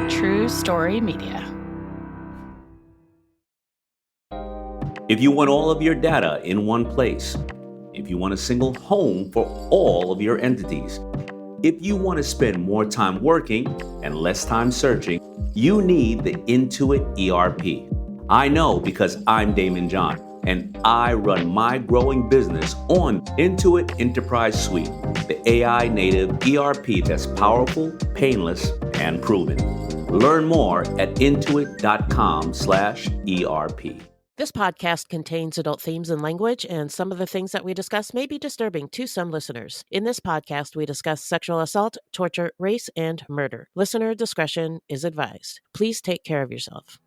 True Story Media. If you want all of your data in one place, if you want a single home for all of your entities, if you want to spend more time working and less time searching, you need the Intuit ERP. I know because I'm Damon John, and I run my growing business on Intuit Enterprise Suite, the AI native ERP that's powerful, painless, and proven. Learn more at intuit.com/ERP. This podcast contains adult themes and language, and some of the things that we discuss may be disturbing to some listeners. In this podcast, we discuss sexual assault, torture, race, and murder. Listener discretion is advised. Please take care of yourself.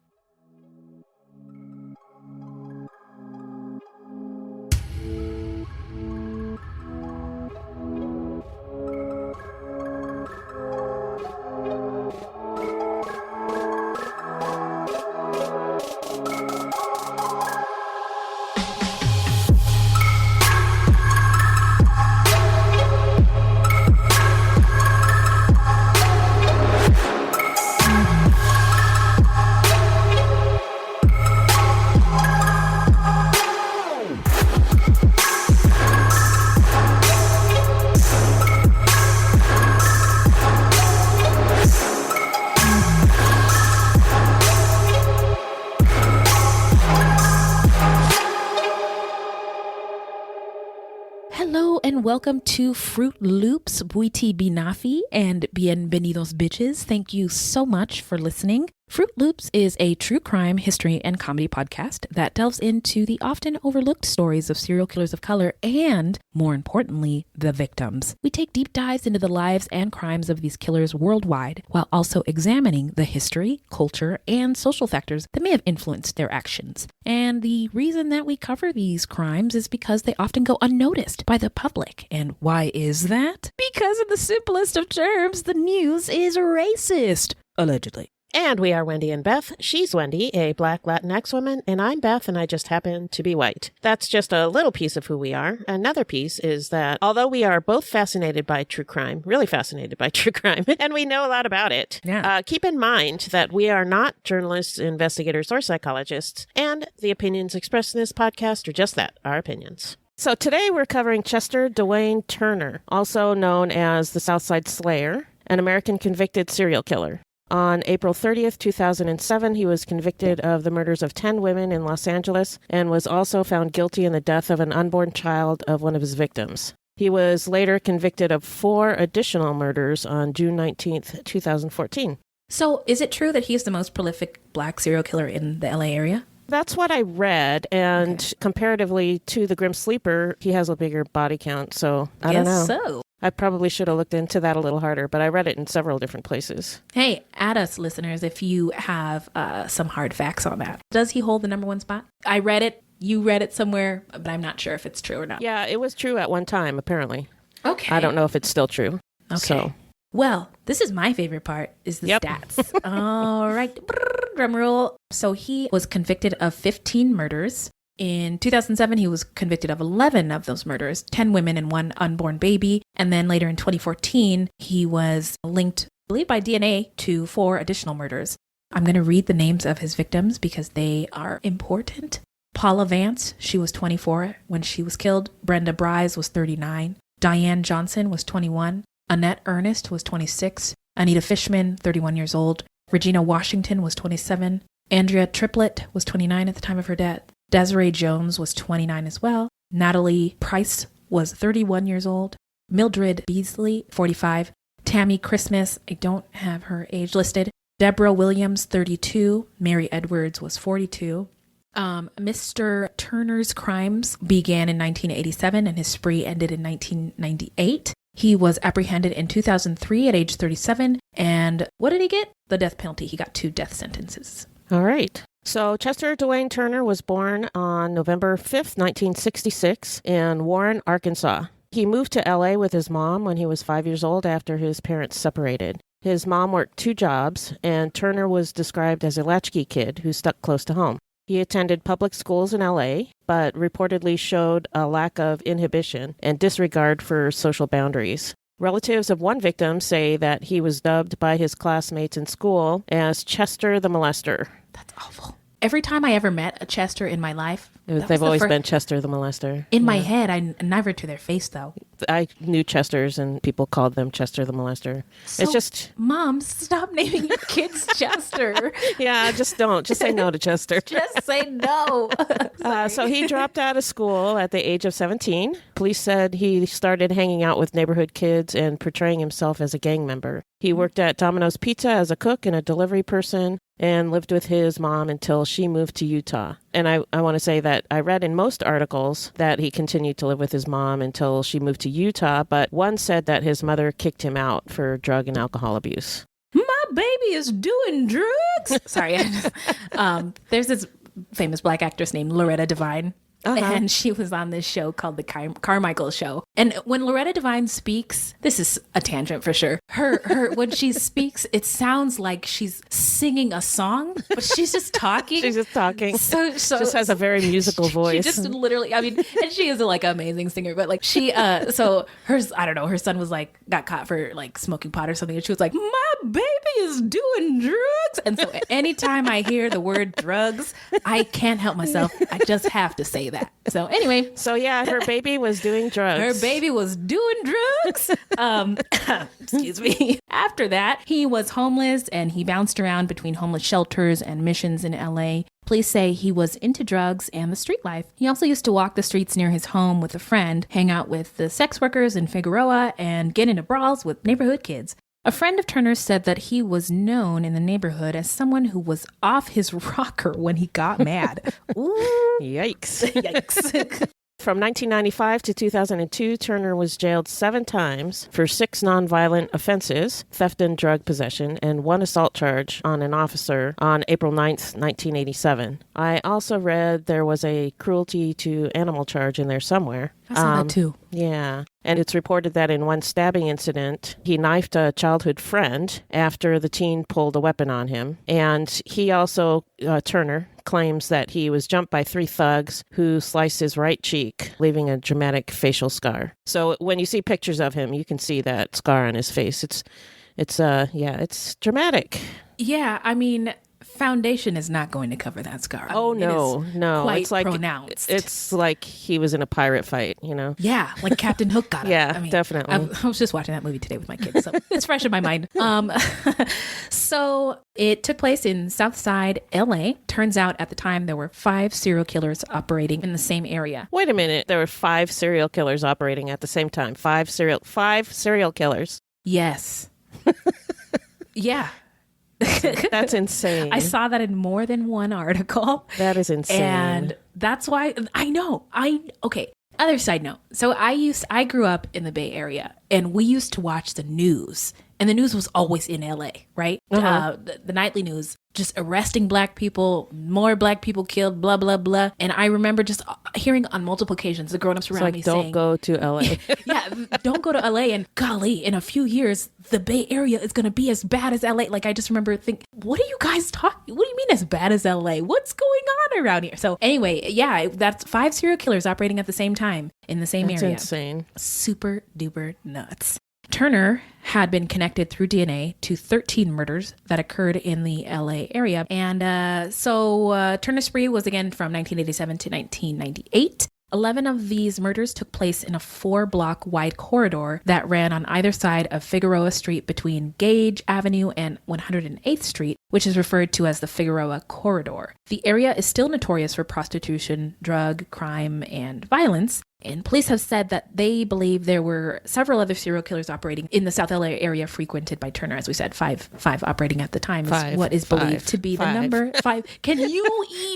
Welcome to Fruit Loops, Buiti Binafi, and Bienvenidos Bitches. Thank you so much for listening. Fruit Loops is a true crime, history, and comedy podcast that delves into the often overlooked stories of serial killers of color and, more importantly, the victims. We take deep dives into the lives and crimes of these killers worldwide, while also examining the history, culture, and social factors that may have influenced their actions. And the reason that we cover these crimes is because they often go unnoticed by the public. And why is that? Because in the simplest of terms, the news is racist. Allegedly. And we are Wendy and Beth. She's Wendy, a Black Latinx woman, and I'm Beth, and I just happen to be white. That's just a little piece of who we are. Another piece is that although we are both fascinated by true crime, really fascinated by true crime, and we know a lot about it, keep in mind that we are not journalists, investigators, or psychologists, and the opinions expressed in this podcast are just that, our opinions. So today we're covering Chester Dwayne Turner, also known as the Southside Slayer, an American convicted serial killer. On April 30th, 2007, he was convicted of the murders of 10 women in Los Angeles and was also found guilty in the death of an unborn child of one of his victims. He was later convicted of 4 additional murders on June 19th, 2014. So is it true that he's the most prolific Black serial killer in the LA area? That's what I read, and comparatively to the Grim Sleeper, he has a bigger body count, so I don't know. So. I probably should have looked into that a little harder, but I read it in several different places. Hey, add us, listeners, if you have some hard facts on that. Does he hold the number 1 spot? I read it. You read it somewhere, but I'm not sure if it's true or not. Yeah, it was true at one time, apparently. Okay. I don't know if it's still true. Okay. So. Well, this is my favorite part, is the stats. All right. Drum roll. So he was convicted of 15 murders. In 2007, he was convicted of 11 of those murders, 10 women and 1 unborn baby. And then later in 2014, he was linked, I believe by DNA, to 4 additional murders. I'm going to read the names of his victims because they are important. Paula Vance, she was 24 when she was killed. Brenda Bryce was 39. Diane Johnson was 21. Annette Ernest was 26. Anita Fishman, 31 years old. Regina Washington was 27. Andrea Triplett was 29 at the time of her death. Desiree Jones was 29 as well. Natalie Price was 31 years old. Mildred Beasley, 45. Tammy Christmas, I don't have her age listed. Deborah Williams, 32. Mary Edwards was 42. Mr. Turner's crimes began in 1987 and his spree ended in 1998. He was apprehended in 2003 at age 37. And what did he get? The death penalty. He got 2 death sentences. All right. So Chester Dwayne Turner was born on November 5th, 1966 in Warren, Arkansas. He moved to LA with his mom when he was 5 years old after his parents separated. His mom worked 2 jobs, and Turner was described as a latchkey kid who stuck close to home. He attended public schools in LA, but reportedly showed a lack of inhibition and disregard for social boundaries. Relatives of one victim say that he was dubbed by his classmates in school as Chester the Molester. That's awful. Every time I ever met a Chester in my life, They've always been Chester the Molester. In my head, I never to their face, though. I knew Chesters, and people called them Chester the Molester. So, it's just... Mom, stop naming your kids Chester. Yeah, just don't. Just say no to Chester. Just say no. So he dropped out of school at the age of 17. Police said he started hanging out with neighborhood kids and portraying himself as a gang member. He worked at Domino's Pizza as a cook and a delivery person and lived with his mom until she moved to Utah. And I want to say that I read in most articles that he continued to live with his mom until she moved to Utah, but one said that his mother kicked him out for drug and alcohol abuse. My baby is doing drugs. Sorry. There's this famous Black actress named Loretta Devine. And she was on this show called The Carmichael Show. And when Loretta Devine speaks, this is a tangent for sure. Her when she speaks, it sounds like she's singing a song, but she's just talking. She's just talking. So just has a very musical voice. She just literally, I mean, and she is like an amazing singer, but like she, so hers, I don't know, her son was like, got caught for like smoking pot or something. And she was like, my baby is doing drugs. And so anytime I hear the word drugs, I can't help myself. I just have to say that. So anyway. So yeah, her baby was doing drugs. Her baby was doing drugs. Excuse me. After that, he was homeless and he bounced around between homeless shelters and missions in LA. Police say he was into drugs and the street life. He also used to walk the streets near his home with a friend, hang out with the sex workers in Figueroa, and get into brawls with neighborhood kids. A friend of Turner's said that he was known in the neighborhood as someone who was off his rocker when he got mad. Ooh. Yikes. Yikes. From 1995 to 2002, Turner was jailed 7 times for 6 nonviolent offenses, theft and drug possession, and 1 assault charge on an officer on April 9th, 1987. I also read there was a cruelty to animal charge in there somewhere. I saw that too. Yeah. And it's reported that in one stabbing incident, he knifed a childhood friend after the teen pulled a weapon on him. And he also, Turner, claims that he was jumped by 3 thugs who sliced his right cheek, leaving a dramatic facial scar. So when you see pictures of him, you can see that scar on his face. It's dramatic. Yeah, I mean, foundation is not going to cover that scar. Oh, no. Quite it's like pronounced. It's like he was in a pirate fight, you know? Yeah, like Captain Hook got it. Yeah, I mean, definitely. I was just watching that movie today with my kids, so it's fresh in my mind. So it took place in Southside LA. Turns out at the time there were 5 serial killers operating in the same area. Wait a minute. There were 5 serial killers operating at the same time. 5 serial killers. Yes. Yeah. That's insane. I saw that in more than one article. That is insane. And that's why okay. Other side note. So I grew up in the Bay Area and we used to watch the news, and the news was always in LA, right? The nightly news, just arresting Black people, more Black people killed, blah, blah, blah. And I remember just hearing on multiple occasions the grown-ups around me saying, don't go to LA. Yeah, don't go to LA. And golly, in a few years, the Bay Area is going to be as bad as LA. Like, I just remember thinking, what are you guys talking? What do you mean as bad as LA? What's going on around here? So anyway, yeah, that's 5 serial killers operating at the same time in the same area. That's insane. Super duper nuts. Turner had been connected through DNA to 13 murders that occurred in the LA area. And so Turner's spree was again from 1987 to 1998. 11 of these murders took place in a 4-block wide corridor that ran on either side of Figueroa Street between Gage Avenue and 108th Street, which is referred to as the Figueroa Corridor. The area is still notorious for prostitution, drug, crime, and violence. And police have said that they believe there were several other serial killers operating in the South LA area frequented by Turner. As we said, five operating at the time is what is believed to be the number 5. Can you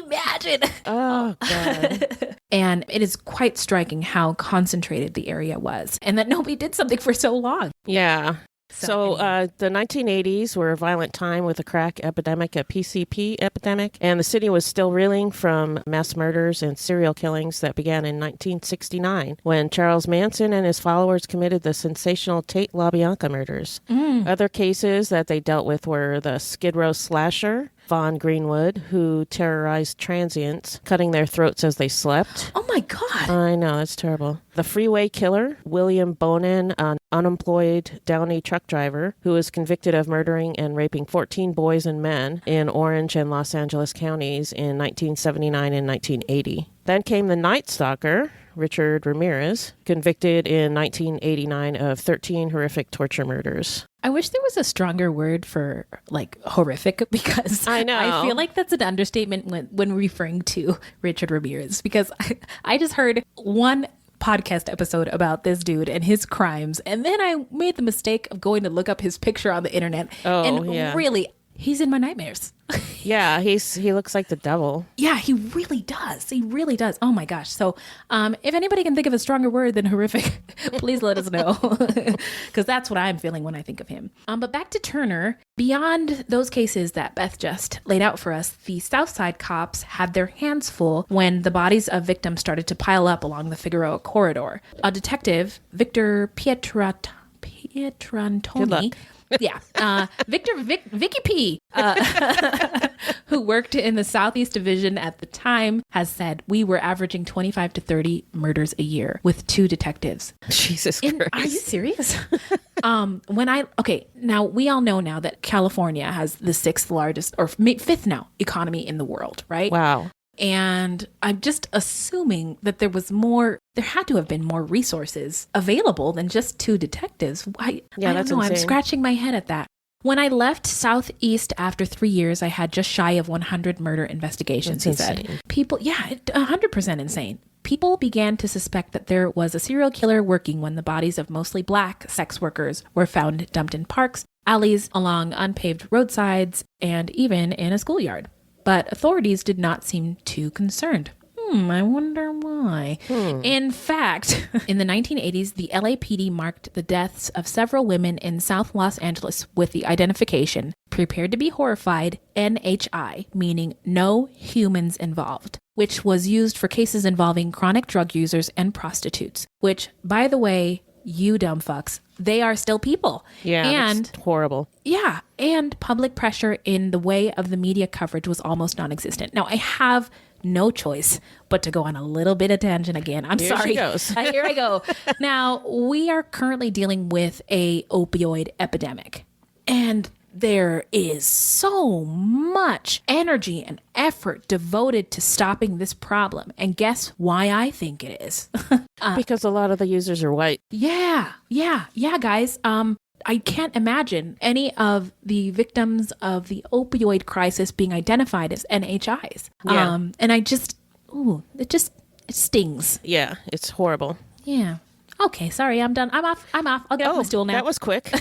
imagine? Oh, God. And it is quite striking how concentrated the area was and that nobody did something for so long. Yeah. So the 1980s were a violent time with a crack epidemic, a PCP epidemic, and the city was still reeling from mass murders and serial killings that began in 1969 when Charles Manson and his followers committed the sensational Tate LaBianca murders. Other cases that they dealt with were the Skid Row slasher, Vaughn Greenwood, who terrorized transients, cutting their throats as they slept. Oh my God. I know, it's terrible. The freeway killer, William Bonin, an unemployed Downey truck driver who was convicted of murdering and raping 14 boys and men in Orange and Los Angeles counties in 1979 and 1980. Then came the Night Stalker, Richard Ramirez, convicted in 1989 of 13 horrific torture murders. I wish there was a stronger word for like horrific, because I know. I feel like that's an understatement when referring to Richard Ramirez, because I just heard one podcast episode about this dude and his crimes, and then I made the mistake of going to look up his picture on the internet. Really, he's in my nightmares. Yeah, he looks like the devil. Yeah, he really does. He really does. Oh my gosh. So if anybody can think of a stronger word than horrific, please let us know, because that's what I'm feeling when I think of him. But back to Turner. Beyond those cases that Beth just laid out for us, the Southside cops had their hands full when the bodies of victims started to pile up along the Figueroa corridor. A detective, Victor Pietrantoni, Vicky P, who worked in the Southeast Division at the time, has said, we were averaging 25 to 30 murders a year with 2 detectives. Jesus Christ. Are you serious? Now we all know now that California has the 6th largest, or 5th now, economy in the world, right? Wow. And I'm just assuming that there had to have been more resources available than just 2 detectives. I don't that's know. insane. I'm scratching my head at that. When I left Southeast after 3 years, I had just shy of 100 murder investigations, That's he insane. said. People, 100% insane. People began to suspect that there was a serial killer working when the bodies of mostly Black sex workers were found dumped in parks, alleys, along unpaved roadsides, and even in a schoolyard. But authorities did not seem too concerned. I wonder why. In fact, in the 1980s, the LAPD marked the deaths of several women in South Los Angeles with the identification, prepared to be horrified, NHI, meaning no humans involved, which was used for cases involving chronic drug users and prostitutes, which, by the way, you dumb fucks, they are still people. Yeah, and that's horrible. Yeah, and public pressure in the way of the media coverage was almost non-existent. Now, I have no choice but to go on a little bit of tangent again. I'm sorry. She goes. Here I go. Now, we are currently dealing with a opioid epidemic, and there is so much energy and effort devoted to stopping this problem. And guess why I think it is? Because a lot of the users are white. Yeah, guys. I can't imagine any of the victims of the opioid crisis being identified as NHIs. Yeah. And it stings. Yeah, it's horrible. Yeah. Okay, sorry, I'm done. I'm off. I'll get off my stool now. That was quick.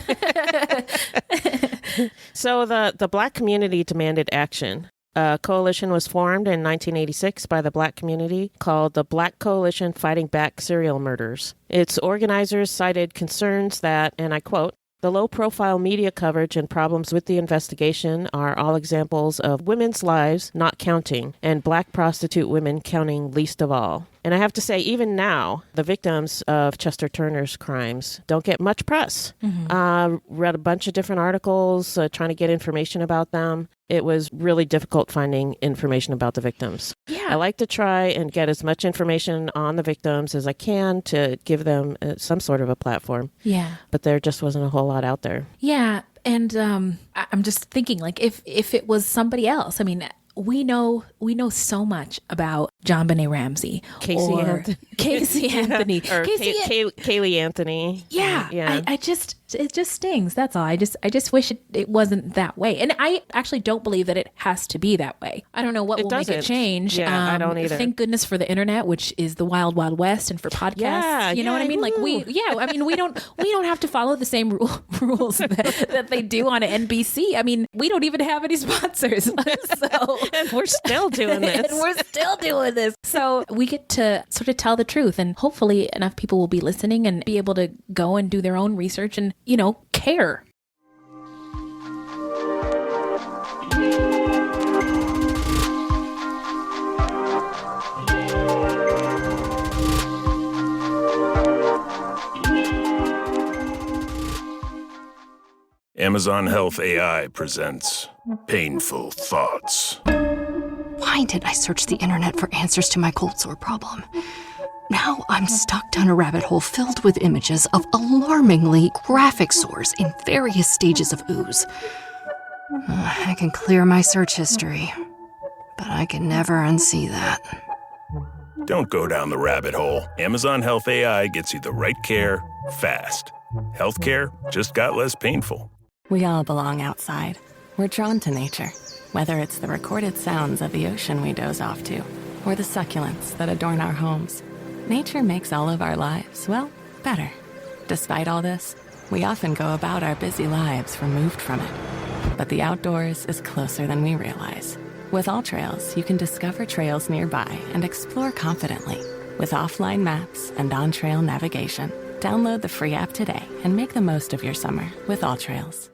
So the Black community demanded action. A coalition was formed in 1986 by the Black community called the Black Coalition Fighting Back Serial Murders. Its organizers cited concerns that, and I quote, "The low-profile media coverage and problems with the investigation are all examples of women's lives not counting and Black prostitute women counting least of all." And I have to say, even now, the victims of Chester Turner's crimes don't get much press. Read a bunch of different articles trying to get information about them. It was really difficult finding information about the victims. Yeah. I like to try and get as much information on the victims as I can to give them some sort of a platform. Yeah. But there just wasn't a whole lot out there. Yeah. And I'm just thinking, like, if it was somebody else, I mean, we know so much about JonBenet Ramsey, Casey Anthony. Or Kaylee Anthony. Yeah. Yeah. It just stings. That's all. I just wish it wasn't that way. And I actually don't believe that it has to be that way. I don't know what will make it change. Yeah, I don't either. Thank goodness for the internet, which is the wild, wild west, and for podcasts. Yeah, you know what I mean? woo-hoo. Like we don't have to follow the same rules that they do on NBC. I mean, we don't even have any sponsors. So And we're still doing this. So we get to sort of tell the truth, and hopefully enough people will be listening and be able to go and do their own research and, care. Amazon Health AI presents Painful Thoughts. Why did I search the internet for answers to my cold sore problem? Now I'm stuck down a rabbit hole filled with images of alarmingly graphic sores in various stages of ooze. I can clear my search history, but I can never unsee that. Don't go down the rabbit hole. Amazon Health AI gets you the right care, fast. Healthcare just got less painful. We all belong outside. We're drawn to nature, whether it's the recorded sounds of the ocean we doze off to, or the succulents that adorn our homes. Nature makes all of our lives, well, better. Despite all this, we often go about our busy lives removed from it. But the outdoors is closer than we realize. With All Trails, you can discover trails nearby and explore confidently. With offline maps and on-trail navigation, download the free app today and make the most of your summer with All Trails.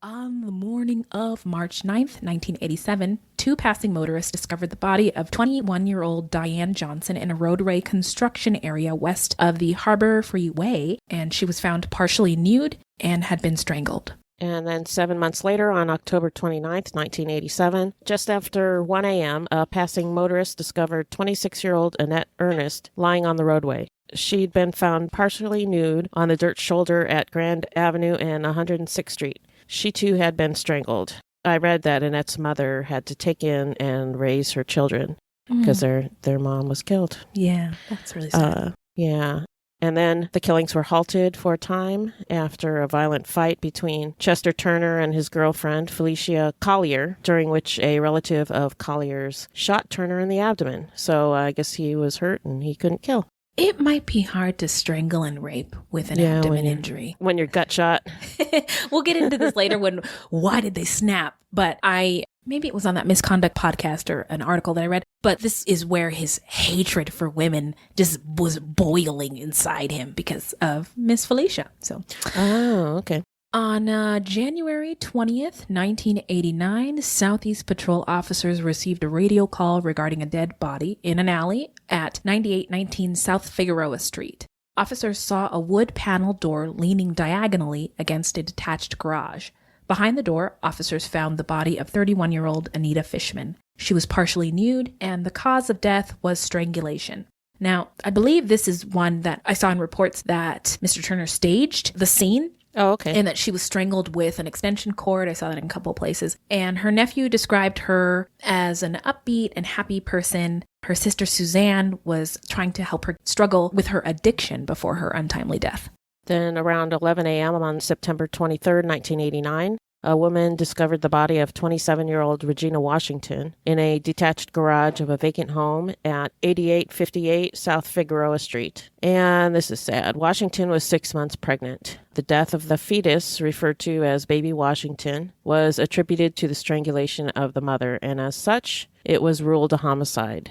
On the morning of March 9th, 1987, two passing motorists discovered the body of 21-year-old Diane Johnson in a roadway construction area west of the Harbor Freeway, and she was found partially nude and had been strangled. And then 7 months later, on October 29th, 1987, just after 1 a.m., a passing motorist discovered 26-year-old Annette Ernest lying on the roadway. She'd been found partially nude on the dirt shoulder at Grand Avenue and 106th Street. She too had been strangled. I read that Annette's mother had to take in and raise her children because their mom was killed. Yeah, that's really sad. Yeah. And then the killings were halted for a time after a violent fight between Chester Turner and his girlfriend, Felicia Collier, during which a relative of Collier's shot Turner in the abdomen. So I guess he was hurt and he couldn't kill. It might be hard to strangle and rape with an abdomen injury. When you're gut shot. We'll get into this later why did they snap? But maybe it was on that misconduct podcast or an article that I read, but this is where his hatred for women just was boiling inside him because of Miss Felicia. So, okay. On January 20th, 1989, Southeast Patrol officers received a radio call regarding a dead body in an alley at 9819 South Figueroa Street. Officers saw a wood panel door leaning diagonally against a detached garage. Behind the door, officers found the body of 31-year-old Anita Fishman. She was partially nude, and the cause of death was strangulation. Now, I believe this is one that I saw in reports that Mr. Turner staged the scene. Oh, okay. And that she was strangled with an extension cord. I saw that in a couple places. And her nephew described her as an upbeat and happy person. Her sister Suzanne was trying to help her struggle with her addiction before her untimely death. Then around 11 a.m. on September 23rd, 1989, a woman discovered the body of 27-year-old Regina Washington in a detached garage of a vacant home at 8858 South Figueroa Street. And this is sad. Washington was 6 months pregnant. The death of the fetus, referred to as baby Washington, was attributed to the strangulation of the mother, and as such, it was ruled a homicide.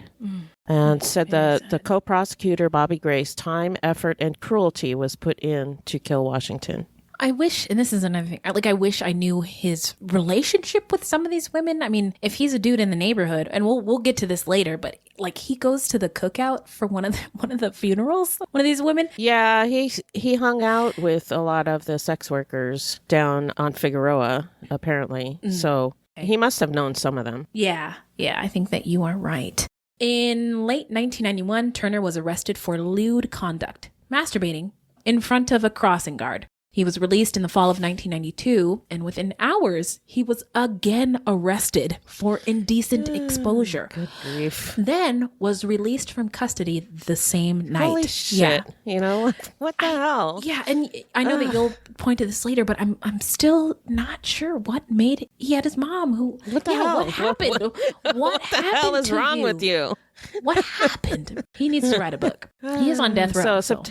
And said the co-prosecutor, Bobby Grace, time, effort, and cruelty was put in to kill Washington. I wish, and this is another thing, I wish I knew his relationship with some of these women. I mean, if he's a dude in the neighborhood, and we'll get to this later, but like he goes to the cookout for one of the funerals, one of these women. Yeah, he hung out with a lot of the sex workers down on Figueroa, apparently. So he must have known some of them. Yeah, I think that you are right. In late 1991, Turner was arrested for lewd conduct, masturbating in front of a crossing guard. He was released in the fall of 1992, and within hours, he was again arrested for indecent exposure. Good grief. Then was released from custody the same night. Holy shit. Yeah. What the hell? Yeah, and I know that you'll point to this later, but I'm still not sure what made he had his mom who. What the hell? What happened? What the hell is wrong with you? What happened? He needs to write a book. He is on death row. So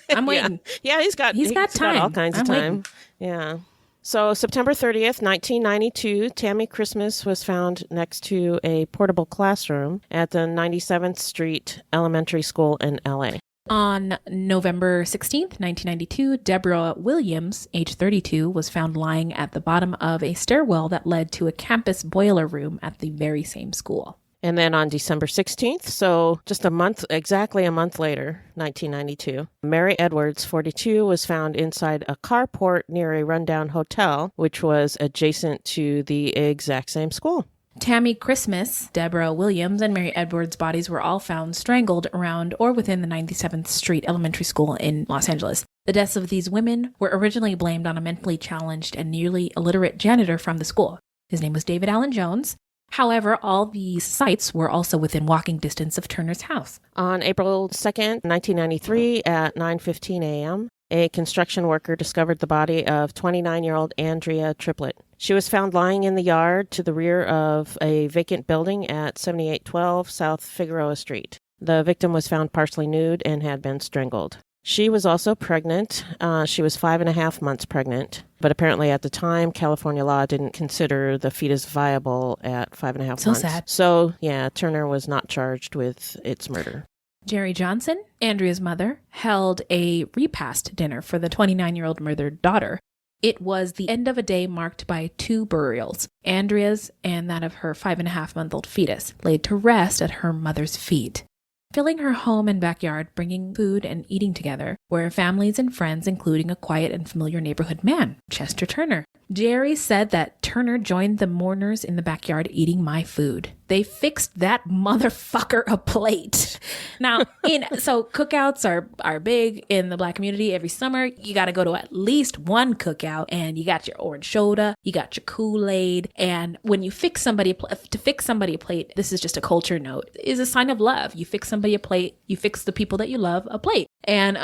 I'm waiting. Yeah, he's got time. All kinds of time. Waiting. Yeah. So September 30th, 1992, Tammy Christmas was found next to a portable classroom at the 97th Street Elementary School in L.A. On November 16th, 1992, Deborah Williams, age 32, was found lying at the bottom of a stairwell that led to a campus boiler room at the very same school. And then on December 16th, so just exactly a month later, 1992, Mary Edwards, 42, was found inside a carport near a rundown hotel, which was adjacent to the exact same school. Tammy Christmas, Deborah Williams, and Mary Edwards' bodies were all found strangled around or within the 97th Street Elementary School in Los Angeles. The deaths of these women were originally blamed on a mentally challenged and nearly illiterate janitor from the school. His name was David Allen Jones. However, all these sites were also within walking distance of Turner's house. On April 2nd, 1993, at 9:15 a.m., a construction worker discovered the body of 29-year-old Andrea Triplett. She was found lying in the yard to the rear of a vacant building at 7812 South Figueroa Street. The victim was found partially nude and had been strangled. She was also pregnant. She was 5.5 months pregnant. But apparently at the time, California law didn't consider the fetus viable at 5.5 months. So sad. So, yeah, Turner was not charged with its murder. Jerry Johnson, Andrea's mother, held a repast dinner for the 29-year-old murdered daughter. It was the end of a day marked by 2 burials, Andrea's and that of her 5.5-month-old fetus, laid to rest at her mother's feet. Filling her home and backyard, bringing food and eating together, were families and friends, including a quiet and familiar neighborhood man, Chester Turner. Jerry said that Turner joined the mourners in the backyard eating my food. They fixed that motherfucker a plate. Now, so cookouts are big in the Black community. Every summer, you got to go to at least one cookout, and you got your orange soda, you got your Kool-Aid, and when you fix somebody a plate, this is just a culture note, is a sign of love. You fix somebody a plate, you fix the people that you love a plate. And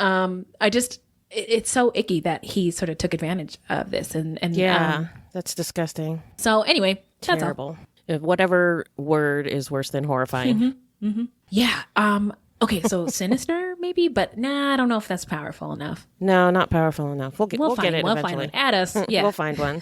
it's so icky that he sort of took advantage of this. And yeah, that's disgusting. So anyway, that's terrible. Whatever word is worse than horrifying. Mm-hmm, mm-hmm. Yeah. Okay, so sinister maybe, but I don't know if that's powerful enough. No, not powerful enough. We'll get it eventually. We'll find one. Add us. Yeah. We'll find one.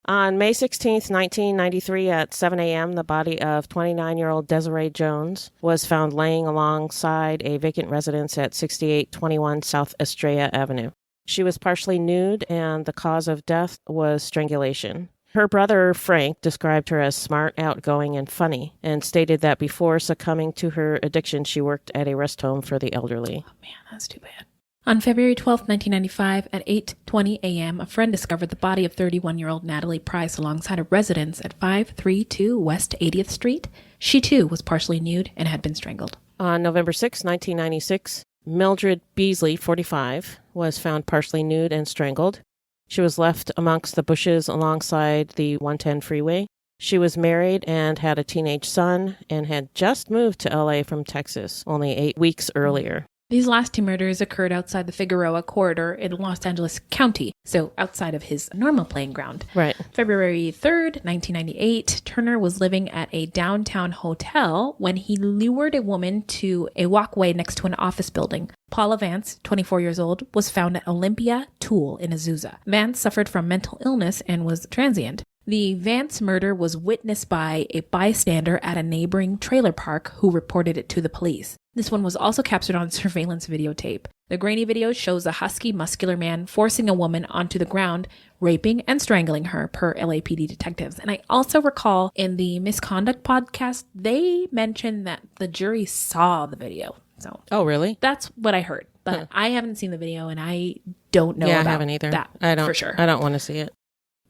On May 16th, 1993 at 7 a.m., the body of 29-year-old Desiree Jones was found laying alongside a vacant residence at 6821 South Estrella Avenue. She was partially nude, and the cause of death was strangulation. Her brother, Frank, described her as smart, outgoing, and funny, and stated that before succumbing to her addiction, she worked at a rest home for the elderly. Oh, man, that's too bad. On February 12, 1995, at 8:20 a.m., a friend discovered the body of 31-year-old Natalie Price alongside a residence at 532 West 80th Street. She, too, was partially nude and had been strangled. On November 6, 1996, Mildred Beasley, 45, was found partially nude and strangled. She was left amongst the bushes alongside the 110 freeway. She was married and had a teenage son and had just moved to LA from Texas only 8 weeks earlier. These last 2 murders occurred outside the Figueroa corridor in Los Angeles County, so outside of his normal playing ground. Right. February 3rd, 1998, Turner was living at a downtown hotel when he lured a woman to a walkway next to an office building. Paula Vance, 24 years old, was found at Olympia Tool in Azusa. Vance suffered from mental illness and was transient. The Vance murder was witnessed by a bystander at a neighboring trailer park who reported it to the police. This one was also captured on surveillance videotape. The grainy video shows a husky, muscular man forcing a woman onto the ground, raping and strangling her, per LAPD detectives. And I also recall in the misconduct podcast, they mentioned that the jury saw the video. So, oh, really? That's what I heard. But I haven't seen the video, and I don't know about I haven't either. That I don't, for sure. I don't want to see it.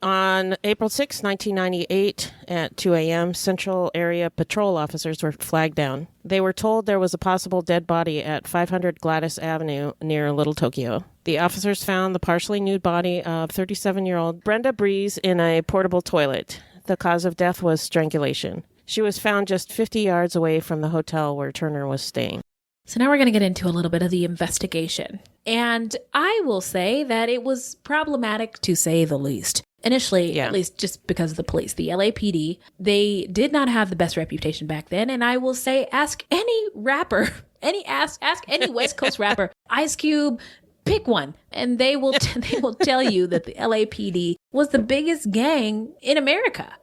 On April 6, 1998, at 2 a.m., Central Area Patrol officers were flagged down. They were told there was a possible dead body at 500 Gladys Avenue near Little Tokyo. The officers found the partially nude body of 37-year-old Brenda Breeze in a portable toilet. The cause of death was strangulation. She was found just 50 yards away from the hotel where Turner was staying. So now we're going to get into a little bit of the investigation. And I will say that it was problematic to say the least. Initially, at least just because of the police, the LAPD, they did not have the best reputation back then. And I will say, ask any rapper, ask any West Coast rapper, Ice Cube, pick one, and they will tell you that the LAPD was the biggest gang in America.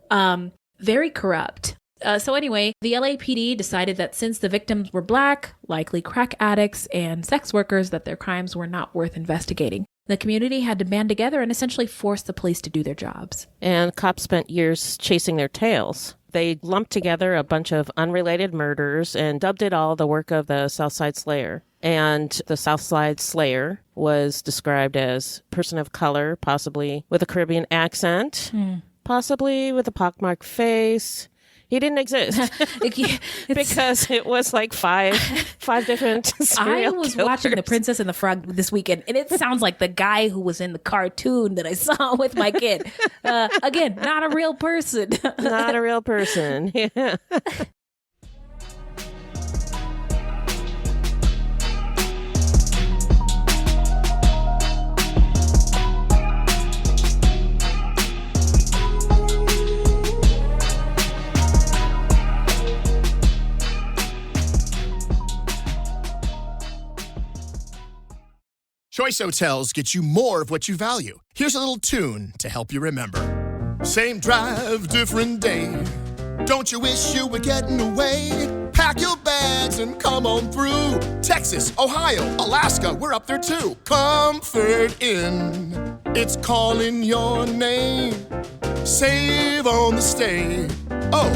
Very corrupt. So anyway, the LAPD decided that since the victims were Black, likely crack addicts, and sex workers, that their crimes were not worth investigating. The community had to band together and essentially force the police to do their jobs. And cops spent years chasing their tails. They lumped together a bunch of unrelated murders and dubbed it all the work of the Southside Slayer. And the Southside Slayer was described as a person of color, possibly with a Caribbean accent, possibly with a pockmarked face. He didn't exist because it was like five different serial I was killers. watching The Princess and the Frog this weekend, and it sounds like the guy who was in the cartoon that I saw with my kid. Again, not a real person. Not a real person. Yeah. Choice Hotels get you more of what you value. Here's a little tune to help you remember. Same drive, different day. Don't you wish you were getting away? Pack your bags and come on through. Texas, Ohio, Alaska, we're up there too. Comfort Inn, it's calling your name. Save on the stay. Oh,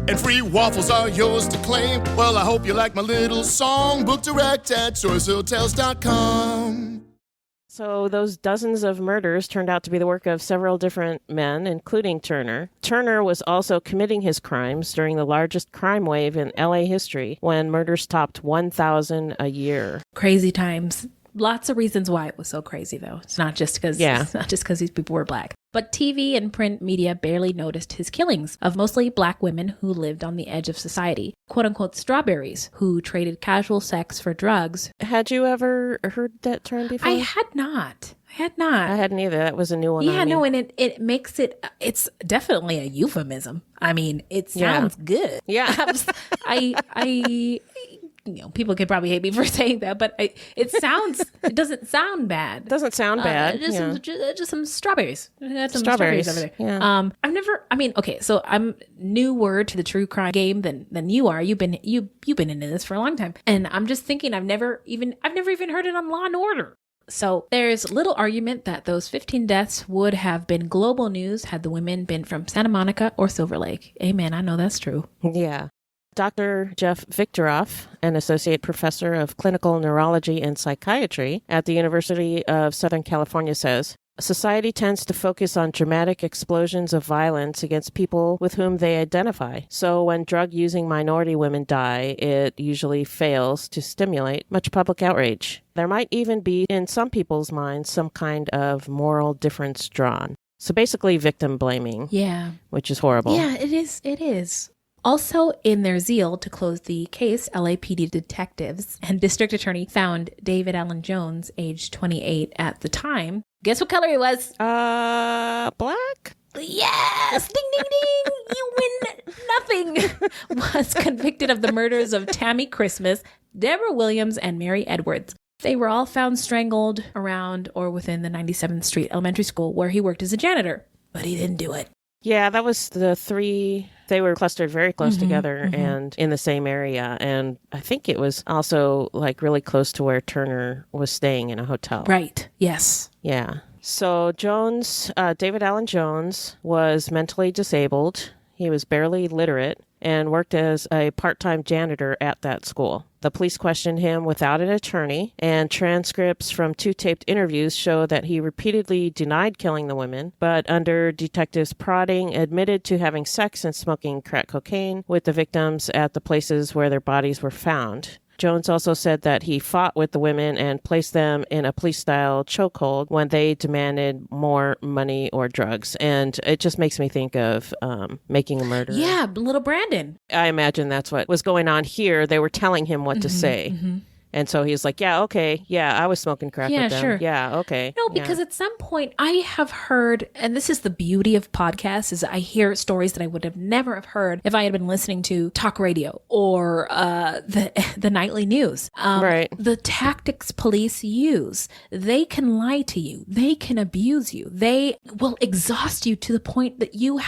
and free waffles are yours to claim. Well, I hope you like my little song. Book direct at choicehotels.com. So those dozens of murders turned out to be the work of several different men, including Turner. Turner was also committing his crimes during the largest crime wave in LA history, when murders topped 1,000 a year. Crazy times. Lots of reasons why it was so crazy, though. It's not just because these people were black. But TV and print media barely noticed his killings of mostly black women who lived on the edge of society, quote-unquote strawberries, who traded casual sex for drugs. Had you ever heard that term before? I had not. I hadn't either. That was a new one. Yeah, no, and it makes it's definitely a euphemism. I mean, it sounds good. Yeah. People could probably hate me for saying that, but it doesn't sound bad. It doesn't sound bad. Just some strawberries. Some Strawberries over there. Yeah. So I'm newer to the true crime game than you are. You've been into this for a long time. And I'm just thinking I've never even heard it on Law and Order. So there's little argument that those 15 deaths would have been global news had the women been from Santa Monica or Silver Lake. Amen. I know that's true. Yeah. Dr. Jeff Victoroff, an associate professor of clinical neurology and psychiatry at the University of Southern California, says, society tends to focus on dramatic explosions of violence against people with whom they identify. So when drug-using minority women die, it usually fails to stimulate much public outrage. There might even be, in some people's minds, some kind of moral difference drawn. So basically victim blaming. Yeah. Which is horrible. Yeah, it is. Also, in their zeal to close the case, LAPD detectives and district attorney found David Allen Jones, age 28 at the time. Guess what color he was? Black? Yes! Ding, ding, ding! You win nothing! Was convicted of the murders of Tammy Christmas, Deborah Williams, and Mary Edwards. They were all found strangled around or within the 97th Street Elementary School where he worked as a janitor. But he didn't do it. Yeah, that was the three. They were clustered very close together and in the same area. And I think it was also like really close to where Turner was staying in a hotel. Right. Yes. Yeah. So Jones, David Allen Jones, was mentally disabled. He was barely literate and worked as a part-time janitor at that school. The police questioned him without an attorney, and transcripts from 2 taped interviews show that he repeatedly denied killing the women, but under detectives' prodding, admitted to having sex and smoking crack cocaine with the victims at the places where their bodies were found. Jones also said that he fought with the women and placed them in a police-style chokehold when they demanded more money or drugs. And it just makes me think of Making a Murderer. Yeah, little Brandon. I imagine that's what was going on here. They were telling him what to say. And so he's like, yeah, okay. Yeah, I was smoking crack with them. Sure. Yeah, okay. No, because at some point I have heard, and this is the beauty of podcasts, is I hear stories that I would have never have heard if I had been listening to talk radio or the nightly news. Right. The tactics police use, they can lie to you. They can abuse you. They will exhaust you to the point that you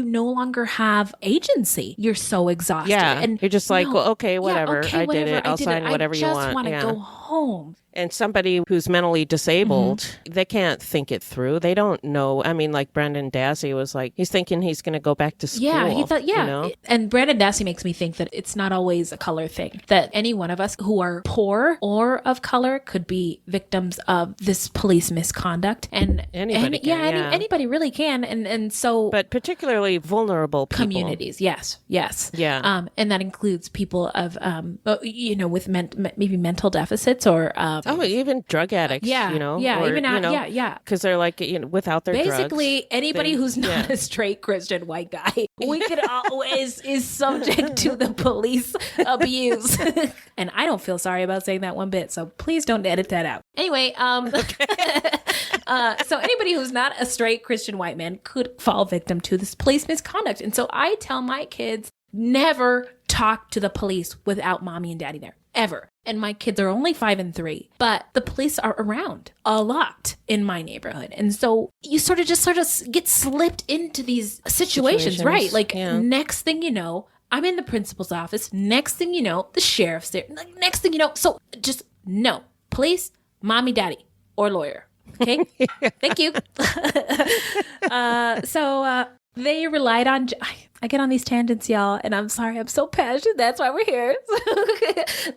no longer have agency. You're so exhausted. Yeah, and you're just like, well, okay, whatever. Yeah, okay, I did it. I'll sign whatever you want. I just want to go home. And somebody who's mentally disabled, they can't think it through. They don't know. I mean, like Brendan Dassey was like, he's thinking he's going to go back to school. Yeah, he thought, yeah. You know? And Brandon Dassey makes me think that it's not always a color thing, that any one of us who are poor or of color could be victims of this police misconduct. And Anybody can, anybody really can. And so, but particularly vulnerable people. Communities, yes. Yeah. And that includes people of, with maybe mental deficits or, even drug addicts. Yeah, you know, yeah, or, even you know, because they're like, without their basically drugs, anybody who's not a straight Christian white guy, we could always is subject to the police abuse. And I don't feel sorry about saying that one bit, so please don't edit that out. Anyway, so anybody who's not a straight Christian white man could fall victim to this police misconduct. And so I tell my kids, never talk to the police without mommy and daddy there, ever. And my kids are only 5 and 3, but the police are around a lot in my neighborhood. And so you sort of get slipped into these situations. Right? Like next thing you know, I'm in the principal's office. Next thing you know, the sheriff's there. Next thing you know, so just no. Police, mommy, daddy, or lawyer. Okay? Thank you. So they relied on... I get on these tangents, y'all, and I'm sorry. I'm so passionate. That's why we're here.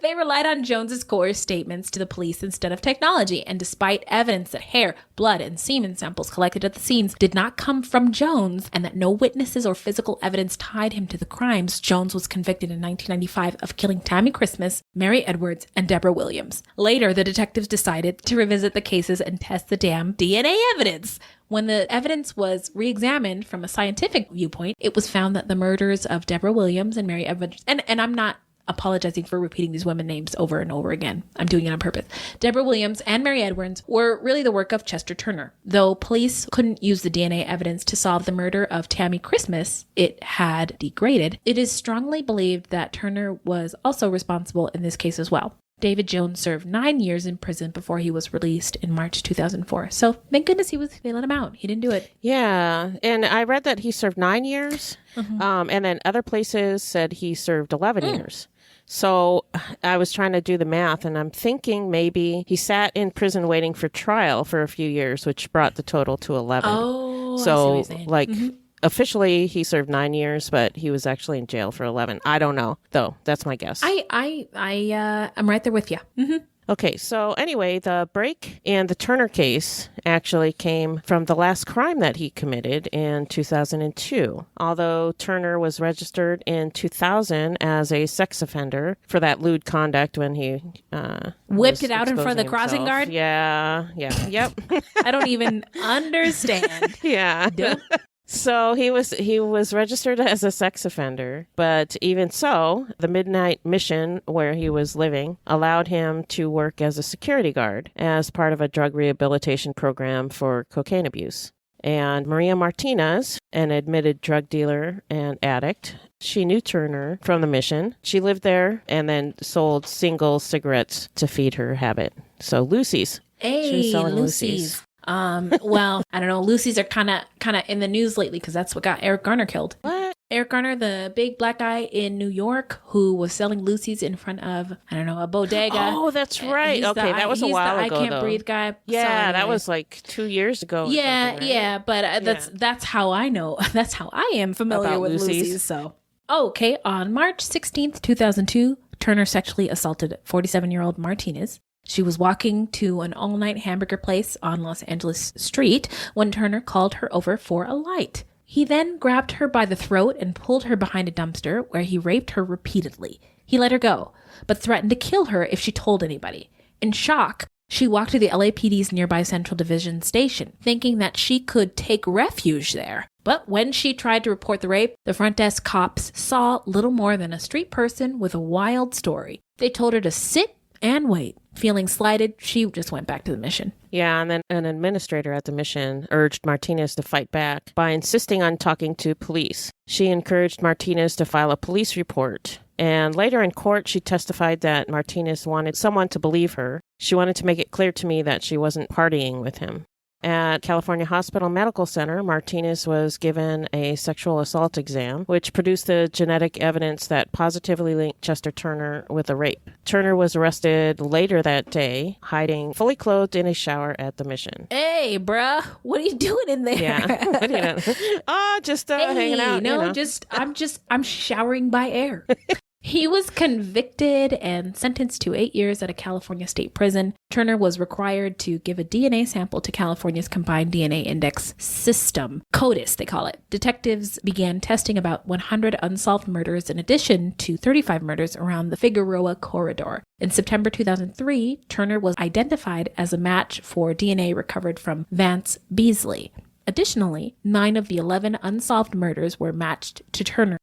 They relied on Jones's coerced statements to the police instead of technology. And despite evidence that hair, blood, and semen samples collected at the scenes did not come from Jones and that no witnesses or physical evidence tied him to the crimes, Jones was convicted in 1995 of killing Tammy Christmas, Mary Edwards, and Deborah Williams. Later, the detectives decided to revisit the cases and test the damn DNA evidence. When the evidence was re-examined from a scientific viewpoint, it was found that the murders of Deborah Williams and Mary Edwards, and I'm not apologizing for repeating these women names over and over again. I'm doing it on purpose. Deborah Williams and Mary Edwards were really the work of Chester Turner. Though police couldn't use the DNA evidence to solve the murder of Tammy Christmas, it had degraded. It is strongly believed that Turner was also responsible in this case as well. David Jones served 9 years in prison before he was released in March 2004. So thank goodness they let him out. He didn't do it. Yeah. And I read that he served 9 years. And then other places said he served 11 years. So I was trying to do the math, and I'm thinking maybe he sat in prison waiting for trial for a few years, which brought the total to 11. Oh, so I see what you're saying. Like... Officially, he served 9 years, but he was actually in jail for 11. I don't know, though. That's my guess. I'm right there with you. Okay, so anyway, the break and the Turner case actually came from the last crime that he committed in 2002. Although Turner was registered in 2000 as a sex offender for that lewd conduct when he whipped it out in front of the crossing guard. Yep. I don't even understand. Yeah. So he was registered as a sex offender, but even so, the Midnight Mission where he was living allowed him to work as a security guard as part of a drug rehabilitation program for cocaine abuse. And Maria Martinez, an admitted drug dealer and addict, she knew Turner from the mission. She lived there and then sold single cigarettes to feed her habit. So Lucy's. Hey, she was selling Lucy's. Well, I don't know. Lucy's are kind of in the news lately because that's what got Eric Garner killed. What? Eric Garner, the big black guy in New York who was selling Lucy's in front of, I don't know, a bodega. Oh, that's right. Okay, that was a while ago, I Can't Breathe guy. Yeah, so anyway. That was like 2 years ago. Yeah, but that's how I know. That's how I am familiar about with Lucy's. So, okay, on March 16th, 2002, Turner sexually assaulted 47-year-old Martinez. She was walking to an all-night hamburger place on Los Angeles Street when Turner called her over for a light. He then grabbed her by the throat and pulled her behind a dumpster where he raped her repeatedly. He let her go, but threatened to kill her if she told anybody. In shock, she walked to the LAPD's nearby Central Division station, thinking that she could take refuge there. But when she tried to report the rape, the front desk cops saw little more than a street person with a wild story. They told her to sit and wait. Feeling slighted, she just went back to the mission. Yeah, and then an administrator at the mission urged Martinez to fight back by insisting on talking to police. She encouraged Martinez to file a police report. And later in court, she testified that Martinez wanted someone to believe her. She wanted to make it clear to me that she wasn't partying with him. At California Hospital Medical Center, Martinez was given a sexual assault exam, which produced the genetic evidence that positively linked Chester Turner with a rape. Turner was arrested later that day, hiding fully clothed in a shower at the Mission. Hey, bruh, what are you doing in there? Yeah. Just hanging out. No, I'm showering by air. He was convicted and sentenced to 8 years at a California state prison. Turner was required to give a DNA sample to California's Combined DNA Index System, CODIS, they call it. Detectives began testing about 100 unsolved murders in addition to 35 murders around the Figueroa corridor. In September 2003, Turner was identified as a match for DNA recovered from Vance Beasley. Additionally, 9 of the 11 unsolved murders were matched to Turner.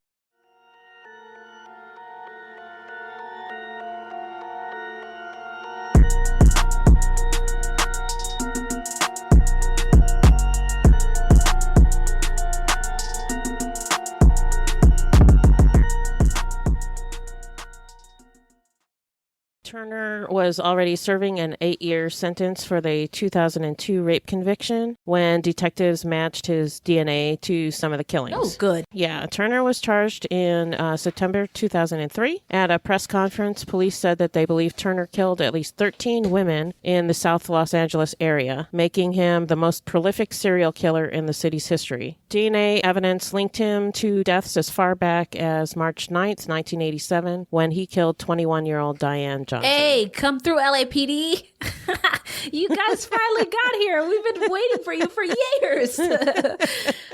Turner was already serving an 8-year sentence for the 2002 rape conviction when detectives matched his DNA to some of the killings. Oh, good. Yeah, Turner was charged in September 2003. At a press conference, police said that they believe Turner killed at least 13 women in the South Los Angeles area, making him the most prolific serial killer in the city's history. DNA evidence linked him to deaths as far back as March 9th, 1987, when he killed 21-year-old Diane Johnson. Hey, come through, LAPD. You guys finally got here. We've been waiting for you for years.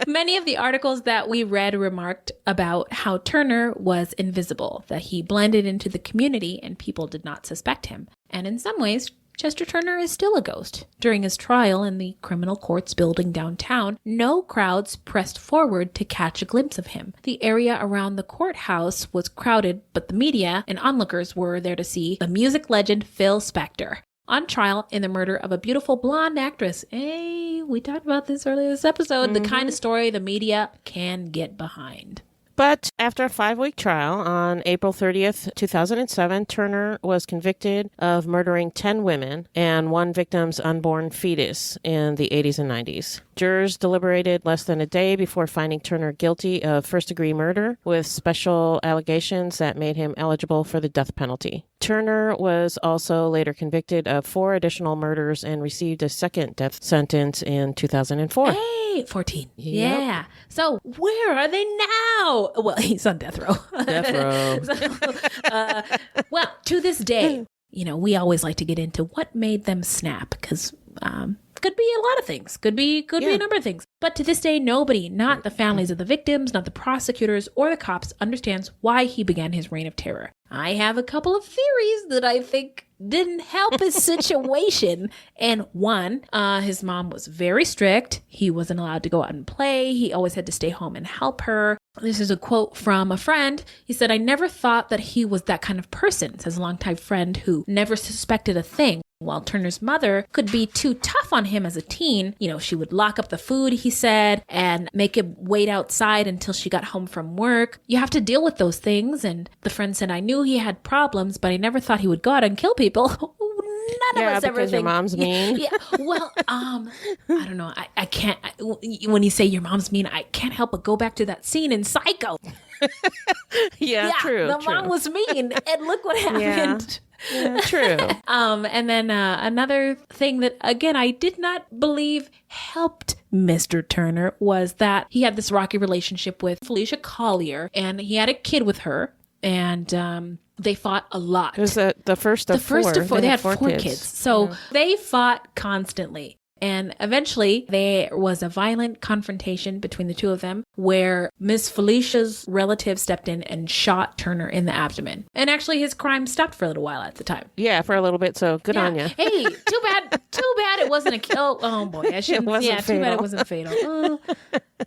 Many of the articles that we read remarked about how Turner was invisible, that he blended into the community and people did not suspect him. And in some ways, Chester Turner is still a ghost. During his trial in the criminal courts building downtown, no crowds pressed forward to catch a glimpse of him. The area around the courthouse was crowded, but the media and onlookers were there to see the music legend Phil Spector on trial in the murder of a beautiful blonde actress. Hey, we talked about this earlier this episode. The kind of story the media can get behind. But after a 5-week trial on April 30th, 2007, Turner was convicted of murdering 10 women and one victim's unborn fetus in the 80s and 90s. Jurors deliberated less than a day before finding Turner guilty of first-degree murder with special allegations that made him eligible for the death penalty. Turner was also later convicted of 4 additional murders and received a second death sentence in 2004. Hey, 14. Yep. Yeah. So where are they now? Well, he's on death row. Well, to this day, we always like to get into what made them snap, because could be a lot of things. Could be a number of things. But to this day, nobody, not the families of the victims, not the prosecutors or the cops, understands why he began his reign of terror. I have a couple of theories that I think didn't help his situation. And one, his mom was very strict. He wasn't allowed to go out and play. He always had to stay home and help her. This is a quote from a friend. He said, "I never thought that he was that kind of person," says a longtime friend who never suspected a thing. While Turner's mother could be too tough on him as a teen, she would lock up the food, he said, and make him wait outside until she got home from work. You have to deal with those things. And the friend said, "I knew he had problems, but I never thought he would go out and kill people." None of us ever think. Your mom's mean. Yeah. Well, I don't know. I can't. When you say your mom's mean, I can't help but go back to that scene in Psycho. Yeah, true. The mom was mean, and look what happened. Yeah, true. And then another thing that, again, I did not believe helped Mr. Turner was that he had this rocky relationship with Felicia Collier, and he had a kid with her, and they fought a lot. It was the first of four. They had four kids. So they fought constantly. And eventually, there was a violent confrontation between the two of them where Miss Felicia's relative stepped in and shot Turner in the abdomen. And actually, his crime stopped for a little while at the time. Yeah, for a little bit. So good on you. Hey, too bad it wasn't a kill. Oh boy, I shouldn't. Too bad it wasn't fatal.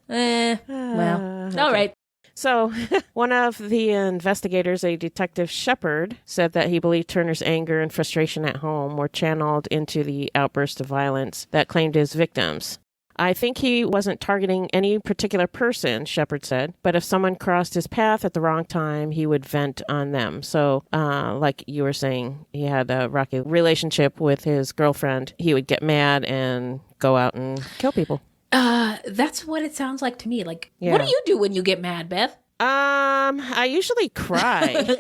Well, all right. So one of the investigators, a Detective Shepard, said that he believed Turner's anger and frustration at home were channeled into the outburst of violence that claimed his victims. I think he wasn't targeting any particular person, Shepard said, but if someone crossed his path at the wrong time, he would vent on them. So, like you were saying, he had a rocky relationship with his girlfriend. He would get mad and go out and kill people. That's what it sounds like to me. Like, what do you do when you get mad, Beth? I usually cry.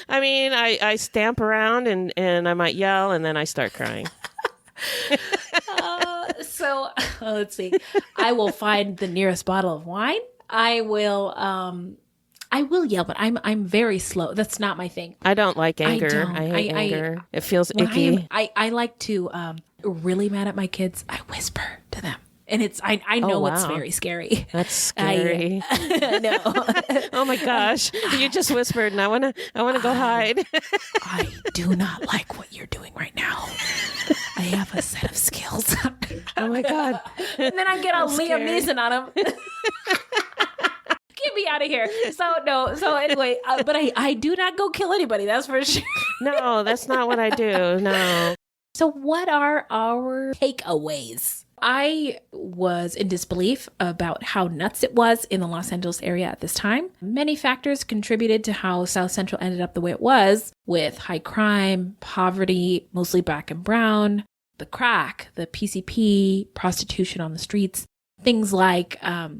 I mean, I stamp around and I might yell and then I start crying. Let's see. I will find the nearest bottle of wine. I will yell, but I'm very slow. That's not my thing. I don't like anger. I hate anger. It feels icky. I like to really mad at my kids. I whisper to them. And I know it's very scary. That's scary. No. Oh my gosh. You just whispered and I wanna go hide. I do not like what you're doing right now. I have a set of skills. Oh my God. And then I get a Liam Neeson on him. Get me out of here. So anyway, but I do not go kill anybody, that's for sure. No, that's not what I do. No. So what are our takeaways? I was in disbelief about how nuts it was in the Los Angeles area at this time. Many factors contributed to how South Central ended up the way it was, with high crime, poverty, mostly black and brown, the crack, the PCP, prostitution on the streets, things like, I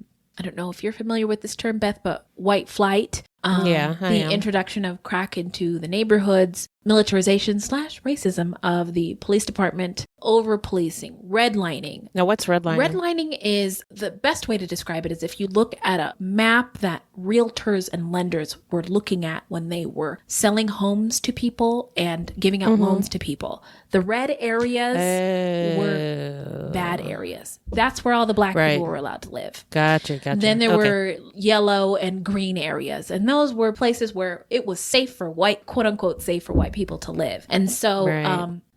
don't know if you're familiar with this term, Beth, but white flight. The introduction of crack into the neighborhoods, militarization / racism of the police department, over-policing, redlining. Now, what's redlining? Redlining is, the best way to describe it is if you look at a map that realtors and lenders were looking at when they were selling homes to people and giving out loans to people. The red areas were bad areas. That's where all the black people were allowed to live. Gotcha. Then there were yellow and green areas. And those were places where it was safe for white, quote unquote, safe for white people to live. And so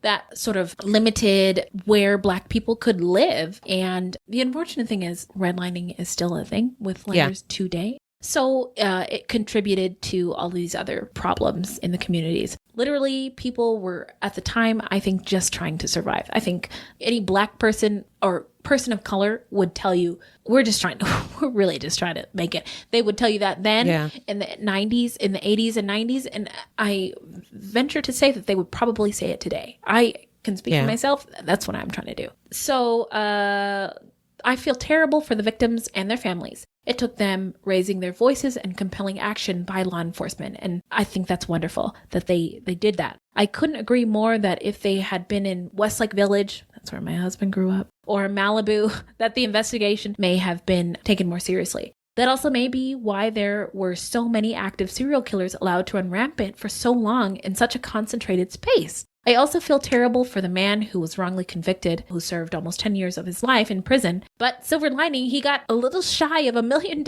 that sort of limited where black people could live. And the unfortunate thing is redlining is still a thing with lenders today. So it contributed to all these other problems in the communities. Literally, people were, at the time, I think, just trying to survive. I think any black person or person of color would tell you, we're really just trying to make it. They would tell you that then in the 90s, in the 80s and 90s. And I venture to say that they would probably say it today. I can speak for myself. That's what I'm trying to do. So I feel terrible for the victims and their families. It took them raising their voices and compelling action by law enforcement. And I think that's wonderful that they did that. I couldn't agree more that if they had been in Westlake Village, that's where my husband grew up, or Malibu, that the investigation may have been taken more seriously. That also may be why there were so many active serial killers allowed to run rampant for so long in such a concentrated space. I also feel terrible for the man who was wrongly convicted, who served almost 10 years of his life in prison. But silver lining, he got a little shy of $1 million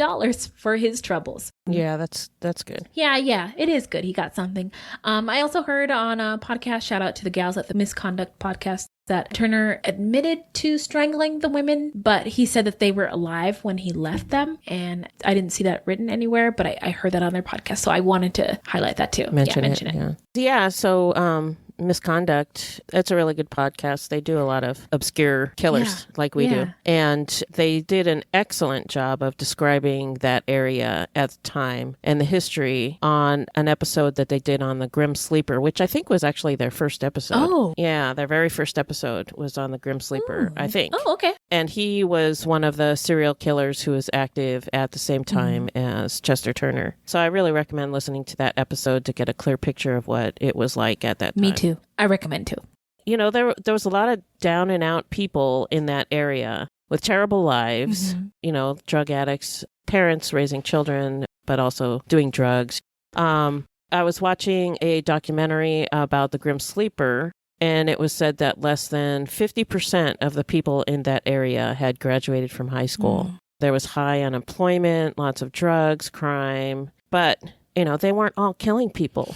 for his troubles. Yeah, that's good. Yeah, it is good. He got something. I also heard on a podcast, shout out to the gals at the Misconduct podcast, that Turner admitted to strangling the women, but he said that they were alive when he left them. And I didn't see that written anywhere, but I heard that on their podcast. So I wanted to highlight that too. Mention it. Yeah, so Misconduct, that's a really good podcast. They do a lot of obscure killers like we do. And they did an excellent job of describing that area at the time and the history on an episode that they did on the Grim Sleeper, which I think was actually their first episode. Oh. Yeah, their very first episode was on the Grim Sleeper, I think. Oh, okay. And he was one of the serial killers who was active at the same time as Chester Turner. So I really recommend listening to that episode to get a clear picture of what it was like at that time. Me too. I recommend too. You know, there was a lot of down and out people in that area with terrible lives, you know, drug addicts, parents raising children, but also doing drugs. I was watching a documentary about the Grim Sleeper, and it was said that less than 50% of the people in that area had graduated from high school. There was high unemployment, lots of drugs, crime, but, you know, they weren't all killing people.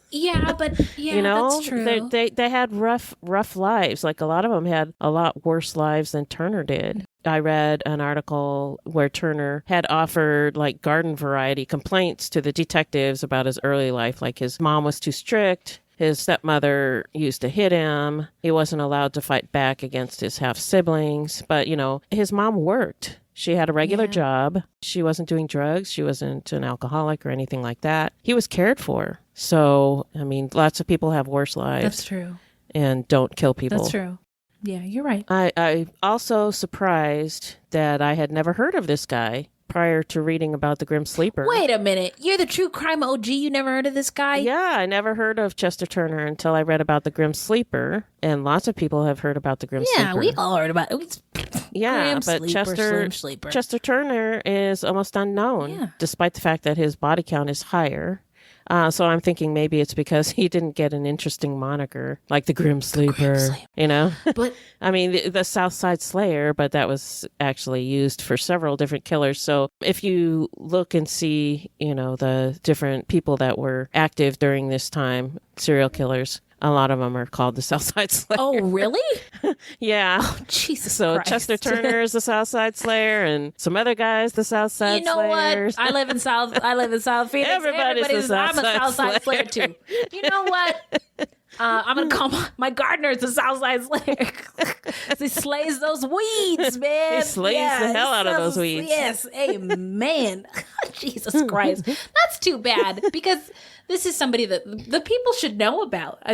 Yeah, you know, that's true. They had rough lives. Like a lot of them had a lot worse lives than Turner did. I read an article where Turner had offered like garden variety complaints to the detectives about his early life. Like his mom was too strict. His stepmother used to hit him. He wasn't allowed to fight back against his half-siblings. But, his mom worked. She had a regular job. She wasn't doing drugs. She wasn't an alcoholic or anything like that. He was cared for. So, lots of people have worse lives. That's true. And don't kill people. That's true. Yeah, you're right. I also surprised that I had never heard of this guy prior to reading about the Grim Sleeper. Wait a minute. You're the true crime OG. You never heard of this guy? Yeah, I never heard of Chester Turner until I read about the Grim Sleeper. And lots of people have heard about the Grim Sleeper. Yeah, we all heard about it. Yeah, Grim but Sleeper. Chester Turner is almost unknown, despite the fact that his body count is higher. So I'm thinking maybe it's because he didn't get an interesting moniker like the Grim Sleeper, But the South Side Slayer, but that was actually used for several different killers. So if you look and see, the different people that were active during this time, serial killers, a lot of them are called the Southside Slayer. Oh, really? Yeah. Oh, Jesus So Christ. Chester Turner is the Southside Slayer, and some other guys the Southside Slayers. What? I live in South Phoenix. Everybody's the I'm a Southside Slayer Slayer. too. You know what? I'm gonna call my gardener the Southside Slayer. He slays those weeds, man. He slays the hell out of those weeds. Yes, amen. Jesus Christ, that's too bad because this is somebody that the people should know about. I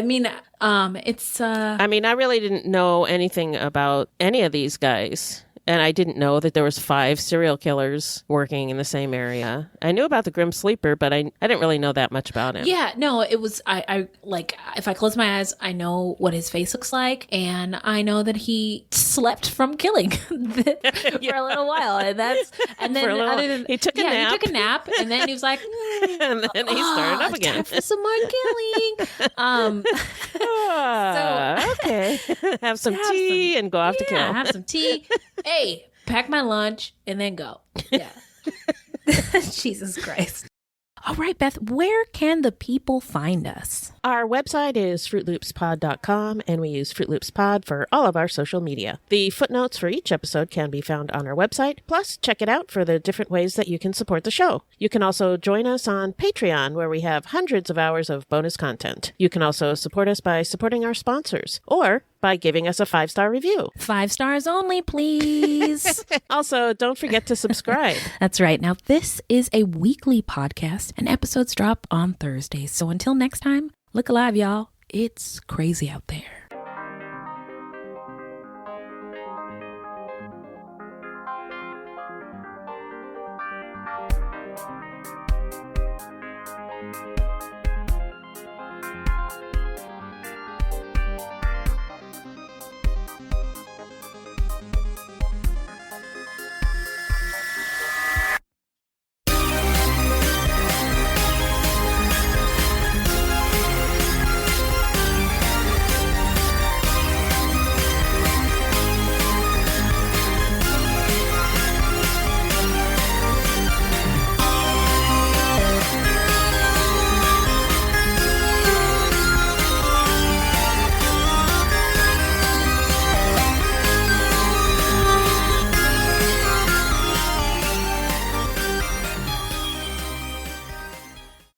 really didn't know anything about any of these guys. And I didn't know that there was 5 serial killers working in the same area. I knew about the Grim Sleeper, but I didn't really know that much about him. Yeah, no, it was, I like, if I close my eyes, I know what his face looks like. And I know that he slept from killing for a little while. And he took a nap. He took a nap. And then he was like, and then he started up again. Time for some more killing. Okay. Have some tea and go off to kill. Have some tea. Hey, pack my lunch and then go. Yeah. Jesus Christ. All right, Beth, where can the people find us? Our website is fruitloopspod.com, and we use Fruit Loops Pod for all of our social media. The footnotes for each episode can be found on our website. Plus, check it out for the different ways that you can support the show. You can also join us on Patreon, where we have hundreds of hours of bonus content. You can also support us by supporting our sponsors, or by giving us a 5-star review. 5 stars only, please. Also, don't forget to subscribe. That's right. Now, this is a weekly podcast, and episodes drop on Thursdays. So until next time, look alive, y'all. It's crazy out there.